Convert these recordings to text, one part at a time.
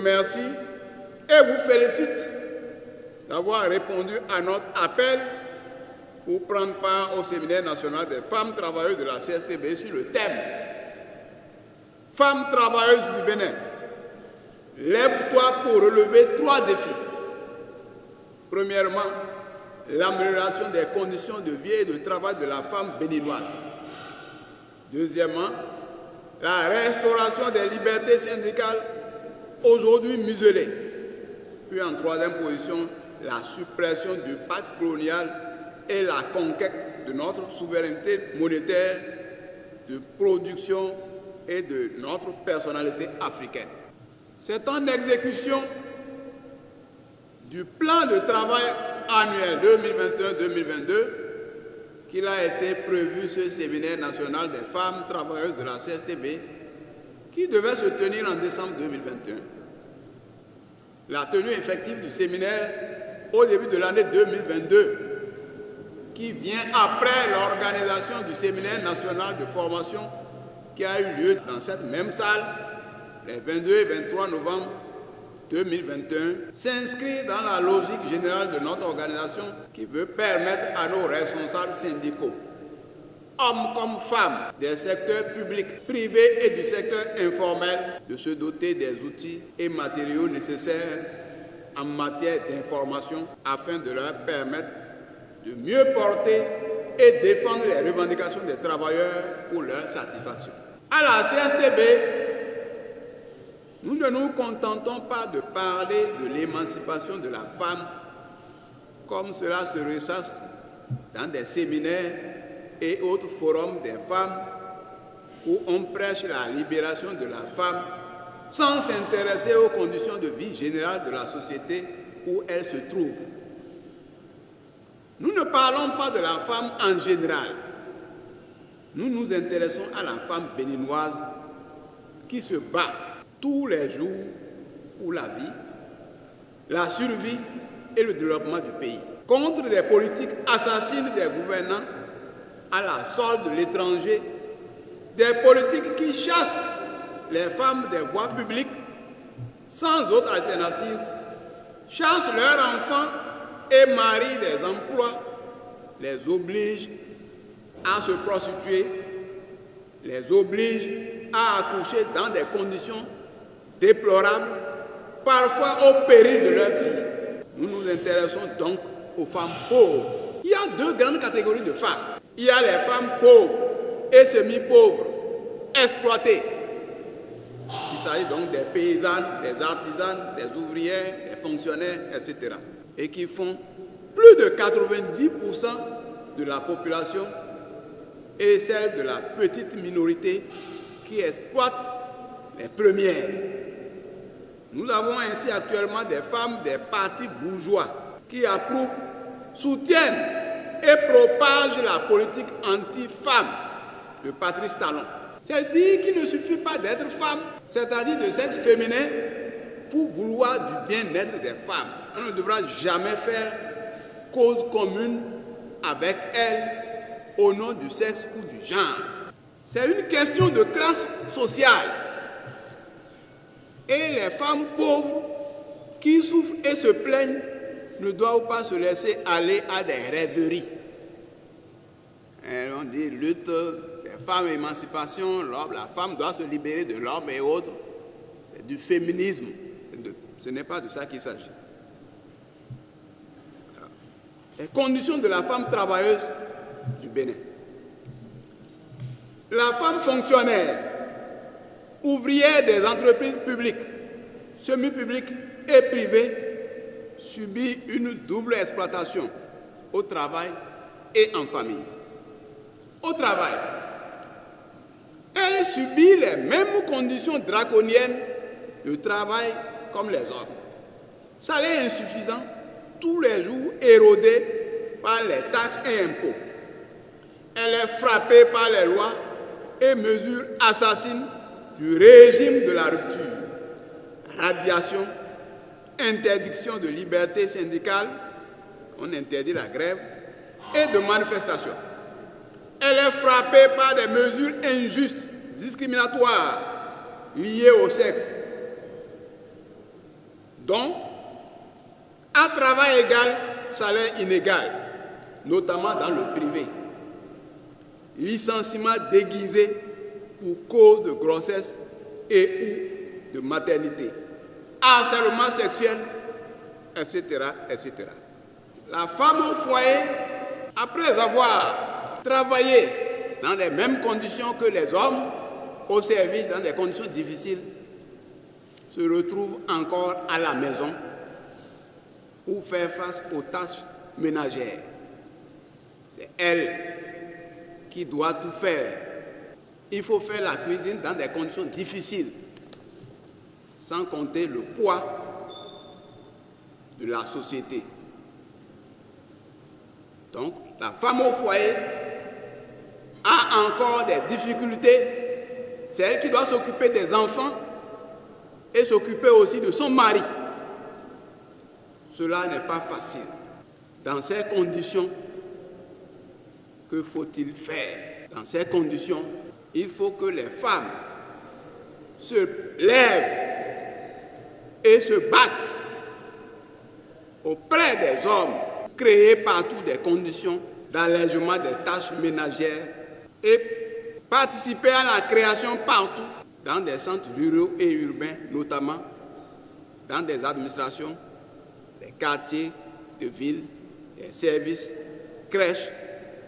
remercie et vous félicite d'avoir répondu à notre appel pour prendre part au séminaire national des femmes travailleuses de la CSTB sur le thème « Femmes travailleuses du Bénin, lève-toi pour relever 3 défis ». Premièrement, l'amélioration des conditions de vie et de travail de la femme béninoise. Deuxièmement, la restauration des libertés syndicales aujourd'hui muselées. Puis en troisième position, la suppression du pacte colonial et la conquête de notre souveraineté monétaire, de production et de notre personnalité africaine. C'est en exécution du plan de travail annuel 2021-2022 qu'il a été prévu ce séminaire national des femmes travailleuses de la CSTB qui devait se tenir en décembre 2021. La tenue effective du séminaire au début de l'année 2022, qui vient après l'organisation du séminaire national de formation qui a eu lieu dans cette même salle les 22 et 23 novembre 2021, s'inscrit dans la logique générale de notre organisation qui veut permettre à nos responsables syndicaux, hommes comme femmes, des secteurs publics, privés et du secteur informel, de se doter des outils et matériaux nécessaires en matière d'information afin de leur permettre de mieux porter et défendre les revendications des travailleurs pour leur satisfaction. À la CSTB, nous ne nous contentons pas de parler de l'émancipation de la femme comme cela se ressasse dans des séminaires et autres forums des femmes où on prêche la libération de la femme sans s'intéresser aux conditions de vie générales de la société où elle se trouve. Nous ne parlons pas de la femme en général. Nous nous intéressons à la femme béninoise qui se bat tous les jours pour la vie, la survie et le développement du pays, contre des politiques assassines des gouvernants à la solde de l'étranger, des politiques qui chassent les femmes des voies publiques sans autre alternative, chassent leurs enfants et marient des emplois, les obligent à se prostituer, les obligent à accoucher dans des conditions déplorables, parfois au péril de leur vie. Nous nous intéressons donc aux femmes pauvres. Il y a 2 grandes catégories de femmes. Il y a les femmes pauvres et semi-pauvres, exploitées. Il s'agit donc des paysannes, des artisanes, des ouvrières, des fonctionnaires, etc. Et qui font plus de 90% de la population et celle de la petite minorité qui exploite les premières. Nous avons ainsi actuellement des femmes des partis bourgeois qui approuvent, soutiennent et propagent la politique anti-femme de Patrice Talon. C'est-à-dire qu'il ne suffit pas d'être femme, c'est-à-dire de sexe féminin, pour vouloir du bien-être des femmes. On ne devra jamais faire cause commune avec elles au nom du sexe ou du genre. C'est une question de classe sociale. Et les femmes pauvres qui souffrent et se plaignent ne doivent pas se laisser aller à des rêveries. Et on dit lutte des femmes, émancipation, l'homme, la femme doit se libérer de l'homme et autres, du féminisme. Ce n'est pas de ça qu'il s'agit. Les conditions de la femme travailleuse du Bénin. La femme fonctionnaire, ouvrière des entreprises publiques, semi-publiques et privées, subit une double exploitation au travail et en famille. Au travail, elle subit les mêmes conditions draconiennes de travail comme les hommes. Salaire insuffisant, tous les jours érodé par les taxes et impôts. Elle est frappée par les lois et mesures assassines du régime de la rupture. Radiation, interdiction de liberté syndicale, on interdit la grève, et de manifestation. Elle est frappée par des mesures injustes, discriminatoires, liées au sexe. Donc, à travail égal, salaire inégal, notamment dans le privé. Licenciement déguisé pour cause de grossesse et ou de maternité. Harcèlement sexuel, etc., etc. La femme au foyer, après avoir travaillé dans les mêmes conditions que les hommes, au service dans des conditions difficiles, se retrouve encore à la maison pour faire face aux tâches ménagères. C'est elle qui doit tout faire. Il faut faire la cuisine dans des conditions difficiles, sans compter le poids de la société. Donc, la femme au foyer a encore des difficultés. C'est elle qui doit s'occuper des enfants et s'occuper aussi de son mari. Cela n'est pas facile. Dans ces conditions, que faut-il faire? Dans ces conditions, il faut que les femmes se lèvent et se battent auprès des hommes, créer partout des conditions d'allègement des tâches ménagères et participer à la création partout, dans des centres ruraux et urbains, notamment dans des administrations, des quartiers de ville, des services, crèches.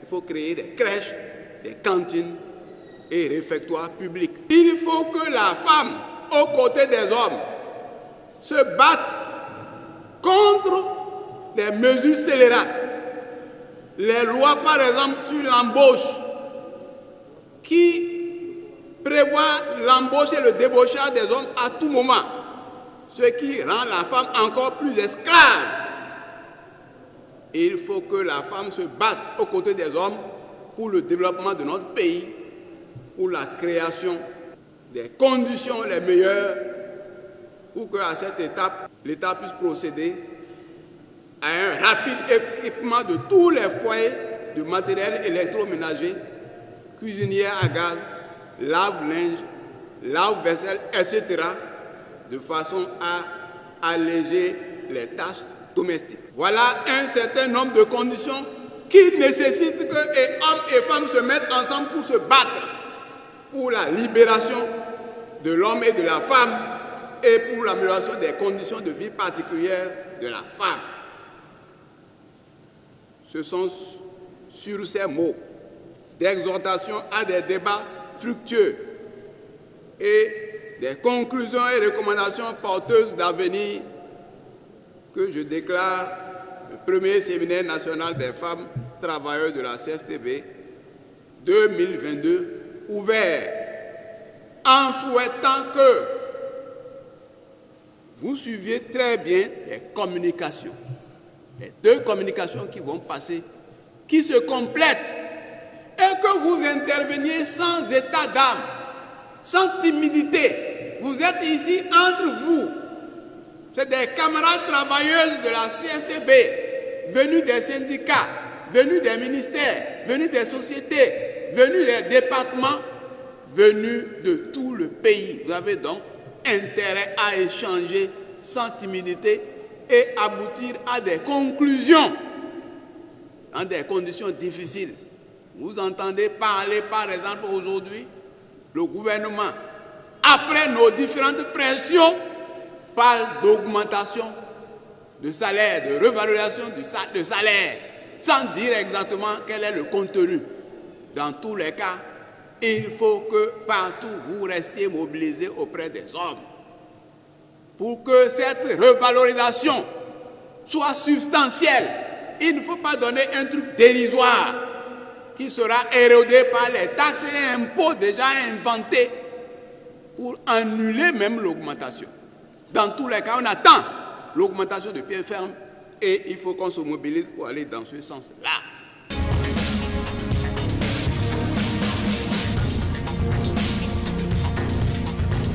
Il faut créer des crèches, des cantines et réfectoires publics. Il faut que la femme, aux côtés des hommes, se batte contre des mesures scélérates. Les lois, par exemple, sur l'embauche, qui prévoient l'embauche et le débauchage des hommes à tout moment, ce qui rend la femme encore plus esclave. Il faut que la femme se batte aux côtés des hommes pour le développement de notre pays, pour la création des conditions les meilleures pour qu'à cette étape, l'État puisse procéder à un rapide équipement de tous les foyers de matériel électroménager, cuisinières à gaz, lave-linge, lave-vaisselle, etc., de façon à alléger les tâches domestiques. Voilà un certain nombre de conditions qui nécessitent que hommes et femmes se mettent ensemble pour se battre pour la libération de l'homme et de la femme et pour l'amélioration des conditions de vie particulières de la femme. Ce sont sur ces mots d'exhortation à des débats fructueux et des conclusions et recommandations porteuses d'avenir que je déclare le premier séminaire national des femmes travailleuses de la CSTB 2022 ouvert, en souhaitant que vous suiviez très bien les communications, les deux communications qui vont passer, qui se complètent, et que vous interveniez sans état d'âme, sans timidité. Vous êtes ici entre vous. C'est des camarades travailleuses de la CSTB, venus des syndicats, venus des ministères, venus des sociétés, venus des départements, venus de tout le pays. Vous avez donc intérêt à échanger sans timidité et aboutir à des conclusions dans des conditions difficiles. Vous entendez parler, par exemple, aujourd'hui, le gouvernement, après nos différentes pressions, parle d'augmentation de salaire, de revalorisation de salaire, sans dire exactement quel est le contenu. Dans tous les cas, il faut que partout vous restiez mobilisés auprès des hommes pour que cette revalorisation soit substantielle. Il ne faut pas donner un truc dérisoire qui sera érodé par les taxes et impôts déjà inventés pour annuler même l'augmentation. Dans tous les cas, on attend l'augmentation de pied ferme et il faut qu'on se mobilise pour aller dans ce sens-là.